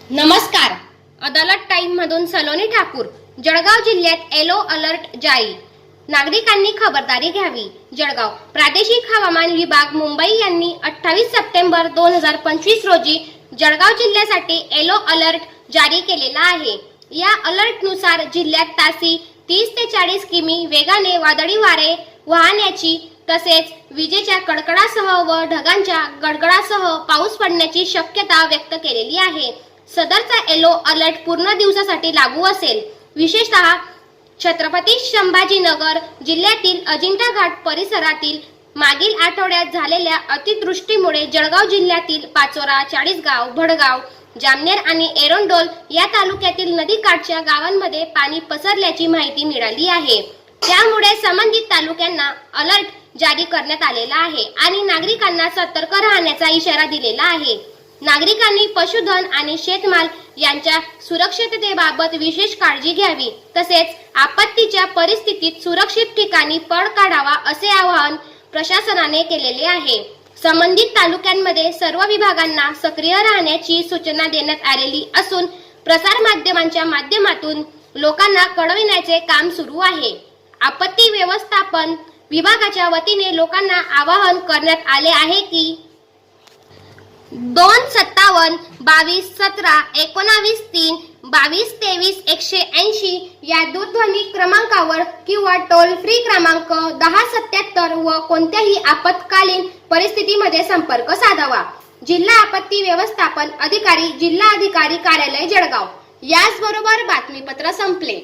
नमस्कार. अदालत टाइम मधून सलोनी ठाकूर. जळगाव जिल्ह्यात येलो अलर्ट जारी, नागरिकांनी खबरदारी घ्यावी. जळगाव प्रादेशिक हवामान विभाग मुंबई यांनी 28 सप्टेंबर 2025 रोजी जळगाव जिल्ह्यासाठी येलो अलर्ट जारी केलेला आहे. या अलर्टनुसार जिल्ह्यात तासी 30 ते 40 किमी वेगाने वादळी वारे वाहण्याची तसेच विजेच्या कडकडासह व ढगांच्या गडगडासह पाऊस पडण्याची शक्यता व्यक्त केलेली आहे. सदरचा येलो अलर्ट पूर्ण दिवसासाठी लागू असेल. विशेषतः छत्रपती संभाजीनगर जिल्ह्यातील अजिंठा घाट परिसरातील मागील आठवड्यात झालेल्या अतिवृष्टीमुळे जळगाव जिल्ह्यातील पाचोरा, चाळीसगाव, भडगाव, जामनेर आणि एरंडोल या तालुक्यातील नदीकाठच्या गावांमध्ये पाणी पसरल्याची माहिती मिळाली आहे. त्यामुळे संबंधित तालुक्यांना अलर्ट जारी करण्यात आलेला आहे आणि नागरिकांना सतर्क राहण्याचा इशारा दिलेला आहे. नागरिकांनी पशुधन आणि शेतमाल यांच्या सुरक्षिततेबाबत विशेष काळजी घ्यावी. तसेच आपत्तीच्या परिस्थितीत सुरक्षित ठिकाणी पळ काढावा असे आवाहन प्रशासनाने केलेले आहे. संबंधित तालुक्यांमध्ये सर्व विभागांना सक्रिय राहण्याची सूचना देण्यात आलेली असून प्रसार माध्यमांच्या माध्यमातून लोकांना कळविण्याचे काम सुरू आहे. आपत्ती व्यवस्थापन विभागाच्या वतीने लोकांना आवाहन करण्यात आले आहे की 257 22 17 19 3 22 23 180 या दूरध्वनी क्रमांकावर किंवा टोल फ्री क्रमांक 1077 व कोणत्याही आपत्कालीन परिस्थितीमध्ये संपर्क साधावा. जिल्हा आपत्ती व्यवस्थापन अधिकारी, जिल्हा अधिकारी कार्यालय, जळगाव. याचबरोबर बातमीपत्र संपले.